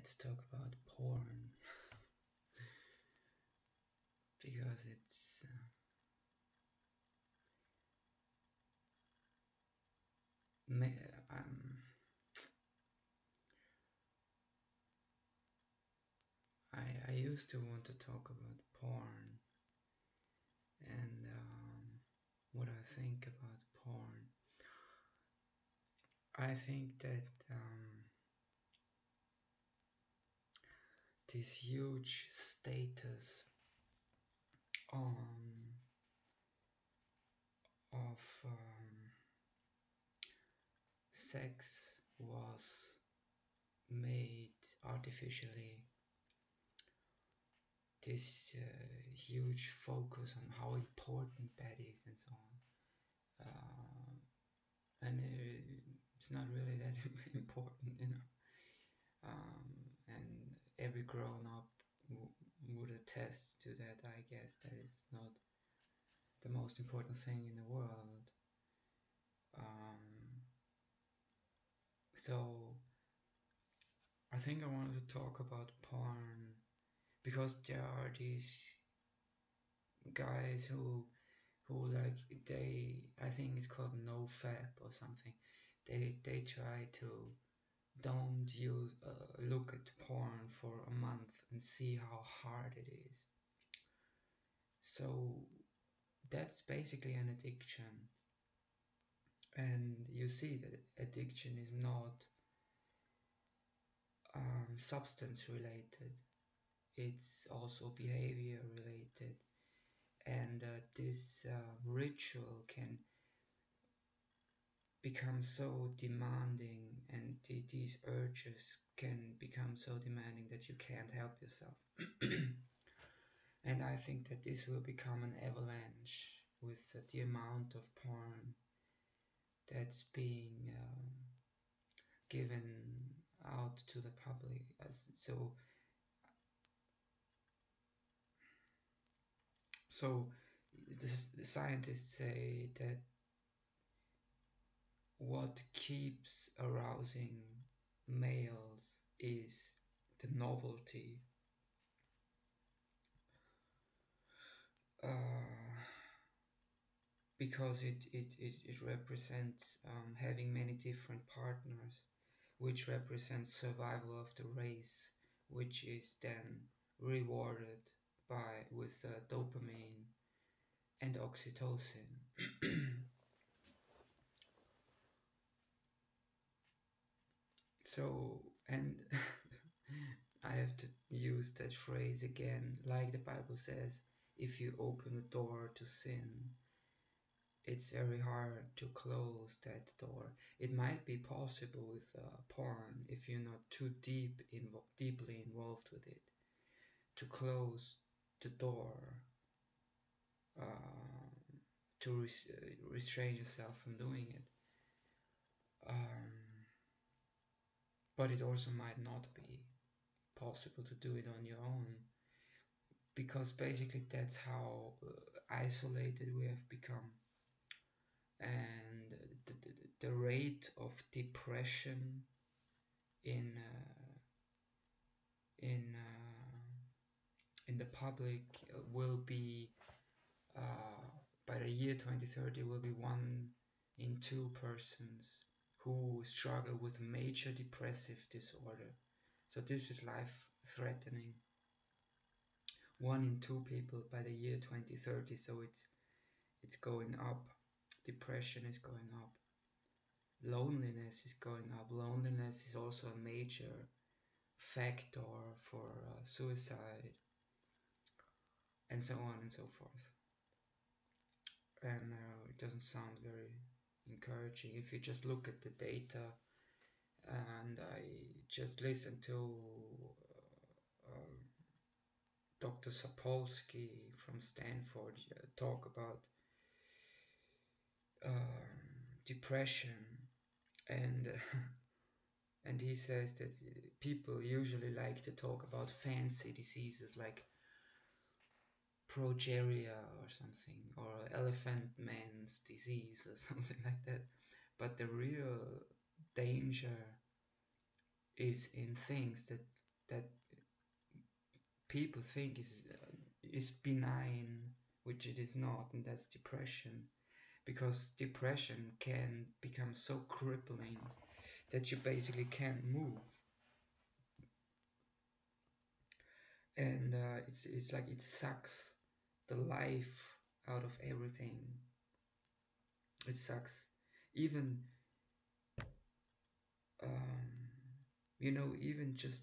let's talk about porn because it's um, I used to want to talk about porn and what I think about porn. I think that this huge status on of sex was made artificially. This huge focus on how important that is and so on. And it's not really that important. And every grown up would attest to that. I guess that is not the most important thing in the world. So I think I wanted to talk about porn because there are these guys who like they, I think it's called NoFap or something. They try to don't use look at porn for a month and see how hard it is. So that's basically an addiction, and you see that addiction is not substance related, it's also behavior related, and this ritual can become so demanding, and these urges can become so demanding that you can't help yourself. And I think that this will become an avalanche with the amount of porn that's being given out to the public. So the scientists say that what keeps arousing males is the novelty. Because it represents having many different partners, which represents survival of the race, which is then rewarded by with dopamine and oxytocin. So, and I have to use that phrase again, like the Bible says, if you open the door to sin, it's very hard to close that door. It might be possible with porn if you're not too deeply involved with it, to close the door, to restrain yourself from doing it. But it also might not be possible to do it on your own, because basically that's how isolated we have become, and the rate of depression in in in the public will be by the year 2030 will be 1 in 2 persons who struggle with major depressive disorder. So this is life threatening. 1 in 2 people by the year 2030. So it's going up. Depression is going up. Loneliness is going up. Loneliness is also a major factor for suicide, and so on and so forth. And it doesn't sound very encouraging if you just look at the data. And I just listened to Dr. Sapolsky from Stanford talk about depression, and and he says that people usually like to talk about fancy diseases like progeria or something, or elephant man's disease or something like that. But the real danger is in things that that people think is benign, which it is not, and that's depression. Because depression can become so crippling that you basically can't move, and it's like it sucks the life out of everything. It sucks even um, even just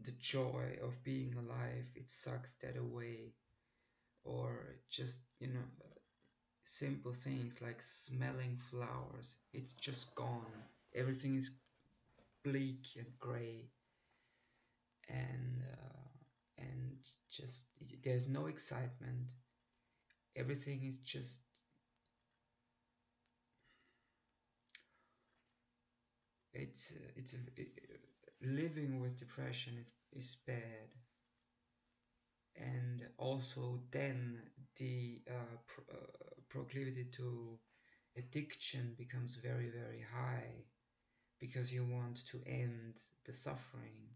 the joy of being alive. It sucks that away, or just simple things like smelling flowers. It's just gone. Everything is bleak and gray, and just there's no excitement. Everything is just living with depression is bad, and also then the proclivity to addiction becomes very, very high, because you want to end the suffering.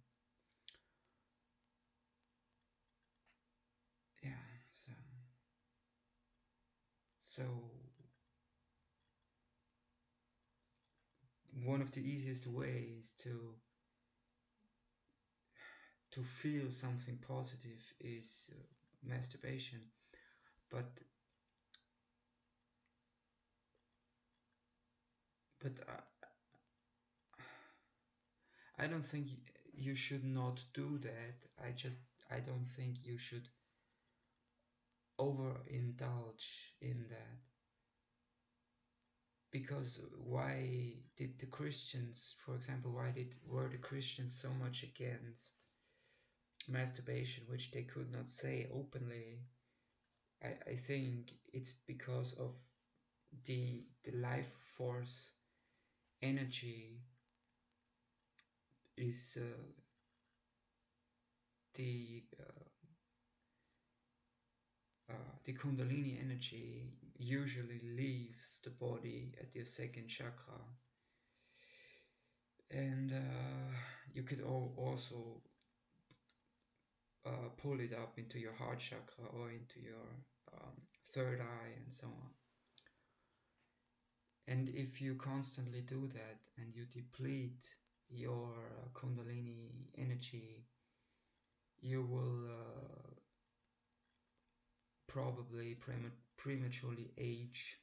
Yeah, so one of the easiest ways to feel something positive is masturbation, but I don't think you should not do that. I don't think you should overindulge in that, because why did the Christians, for example, were the Christians so much against masturbation, which they could not say openly? I think it's because of the life force energy is the the Kundalini energy usually leaves the body at your second chakra, and you could also pull it up into your heart chakra or into your third eye and so on. And if you constantly do that and you deplete your Kundalini energy, you will probably prematurely age,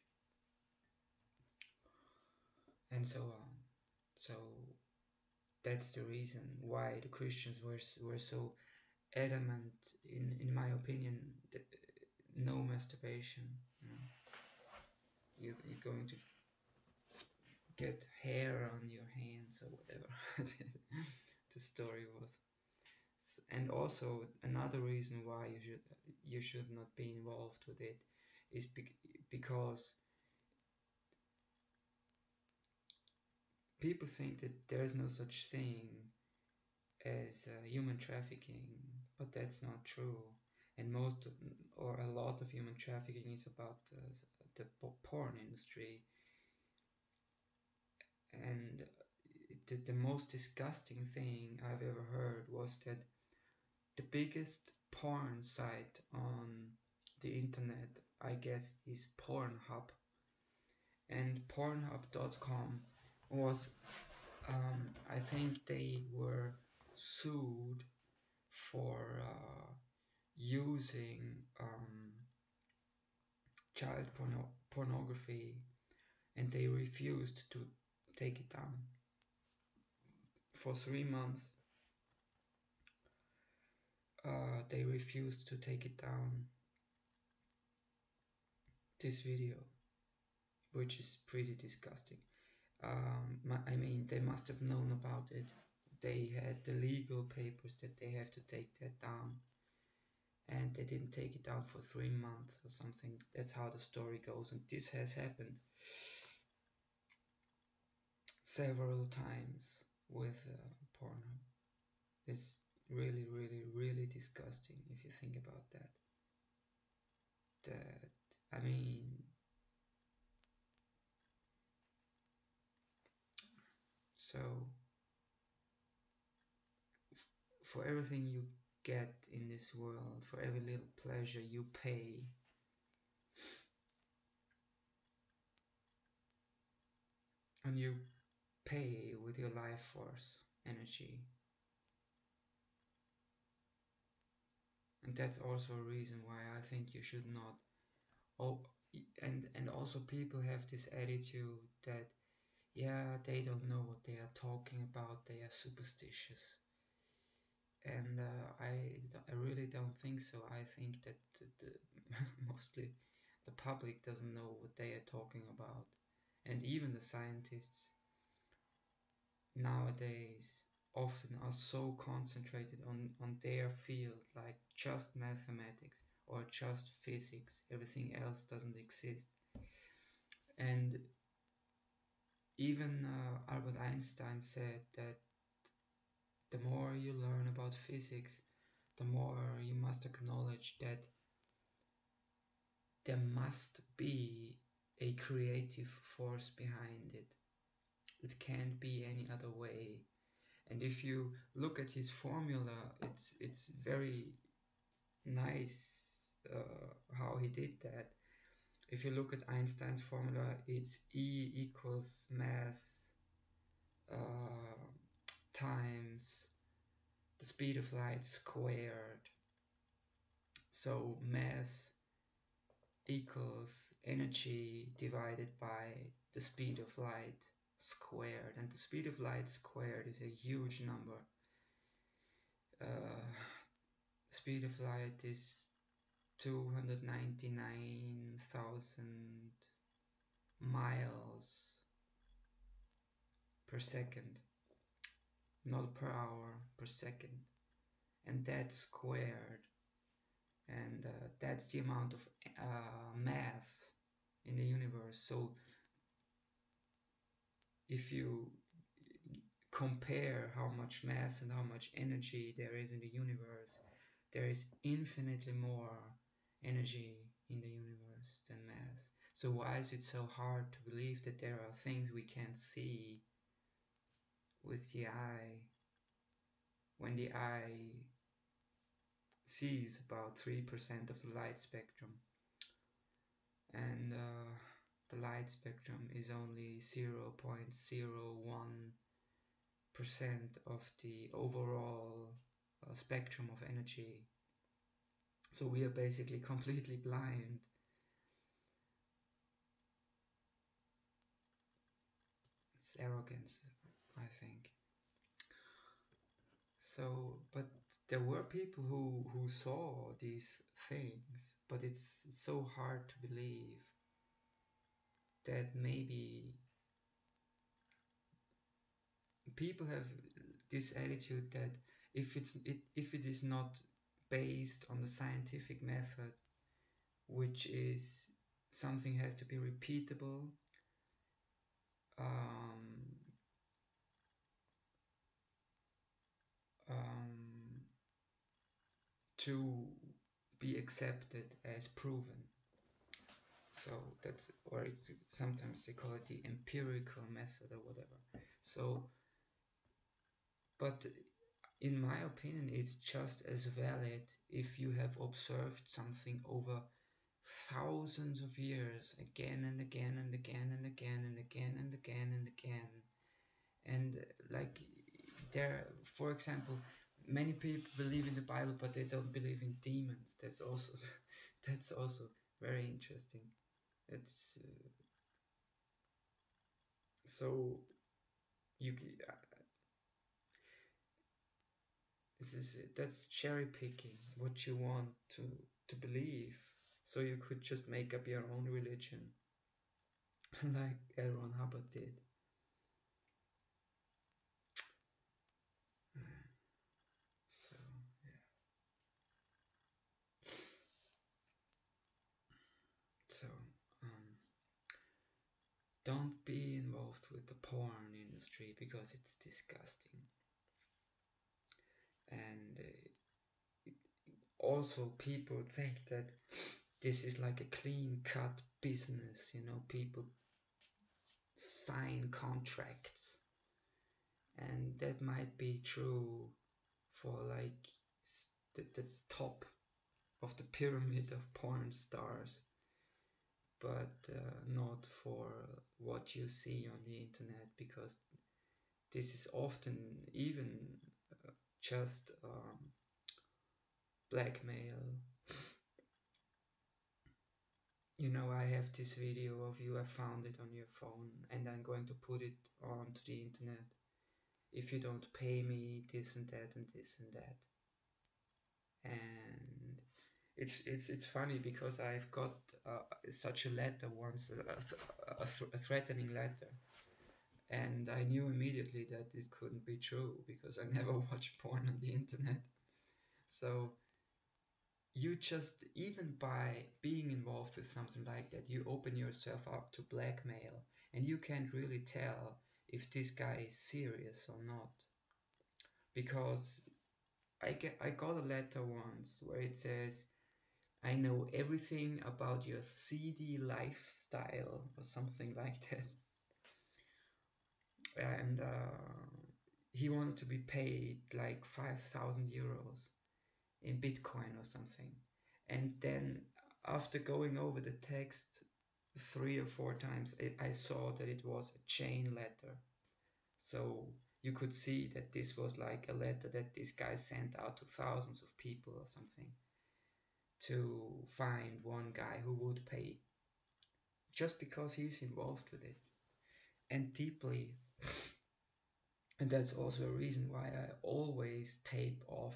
and so on. So that's the reason why the Christians were so adamant, in my opinion, no masturbation. You're going to get hair on your hands or whatever the story was. And also another reason why you should not be involved with it is because people think that there's no such thing as human trafficking, but that's not true. And or a lot of human trafficking is about the porn industry. And the most disgusting thing I've ever heard was that the biggest porn site on the internet, I guess, is Pornhub. And Pornhub.com was, I think they were sued for using child pornography, and they refused to take it down for 3 months. They refused to take it down, this video, which is pretty disgusting. I mean, they must have known about it. They had the legal papers that they have to take that down, and they didn't take it down for 3 months or something. That's how the story goes, and this has happened several times with Pornhub. It's really, really, really disgusting if you think about that. I mean, so for everything you get in this world, for every little pleasure you pay, and you pay with your life force energy. And that's also a reason why I think you should not. Oh, and also people have this attitude that, yeah, they don't know what they are talking about, they are superstitious. And I really don't think so. I think that mostly the public doesn't know what they are talking about. And even the scientists nowadays often are so concentrated on their field, like just mathematics or just physics, everything else doesn't exist. And even Albert Einstein said that the more you learn about physics, the more you must acknowledge that there must be a creative force behind it. It can't be any other way. And if you look at his formula, it's very nice how he did that. If you look at Einstein's formula, it's E equals mass uh, times the speed of light squared. So mass equals energy divided by the speed of light squared, and the speed of light squared is a huge number. Speed of light is 299,000 miles per second, not per hour, per second, and that's squared, and that's the amount of mass in the universe. So if you compare how much mass and how much energy there is in the universe, there is infinitely more energy in the universe than mass. So why is it so hard to believe that there are things we can't see with the eye, when the eye sees about 3% of the light spectrum, and the light spectrum is only 0.01% of the overall spectrum of energy. So we are basically completely blind. It's arrogance, I think. So, but there were people who saw these things, but it's so hard to believe that maybe people have this attitude that if it is not based on the scientific method, which is something has to be repeatable, um, um, to be accepted as proven. So that's, or it's sometimes they call it the empirical method or whatever. So, but in my opinion, it's just as valid if you have observed something over thousands of years, again and again and again and again and again and again and again. And like there, for example, many people believe in the Bible, but they don't believe in demons. That's also that's also very interesting. It's so you this is that's cherry picking what you want to believe. So you could just make up your own religion, like L. Ron Hubbard did. So yeah. So um, don't be involved with the porn industry because it's disgusting. And also people think that this is like a clean cut business, you know, people sign contracts, and that might be true for like the top of the pyramid of porn stars, but not for what you see on the internet, because this is often even just blackmail. You know, I have this video of you, I found it on your phone, and I'm going to put it onto the internet. If you don't pay me this and that and this and that. And it's funny because I've got such a letter once, a threatening letter, and I knew immediately that it couldn't be true because I never watch porn on the internet. So you just, even by being involved with something like that, you open yourself up to blackmail, and you can't really tell if this guy is serious or not, because I got a letter once where it says, I know everything about your seedy lifestyle or something like that. And he wanted to be paid like 5,000 euros in Bitcoin or something. And then after going over the text 3 or 4 times, I saw that it was a chain letter. So you could see that this was like a letter that this guy sent out to thousands of people or something, to find one guy who would pay, just because he's involved with it and deeply. And that's also a reason why I always tape off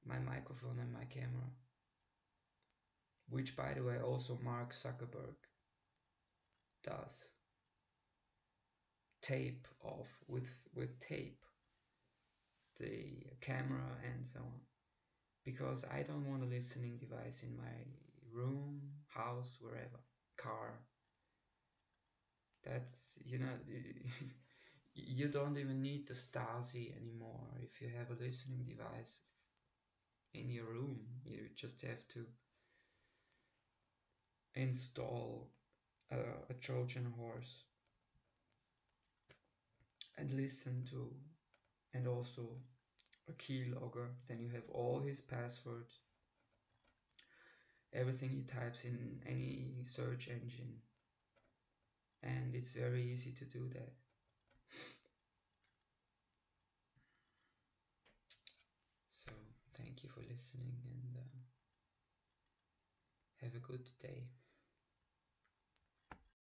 my microphone and my camera, which, by the way, also Mark Zuckerberg does. Tape off with tape the camera and so on, because I don't want a listening device in my room, house, wherever, car. That's, you know, you don't even need the Stasi anymore. If you have a listening device in your room, you just have to install a Trojan horse and listen to, and also a keylogger. Then you have all his passwords, everything he types in any search engine, and it's very easy to do that. So thank you for listening, and have a good day.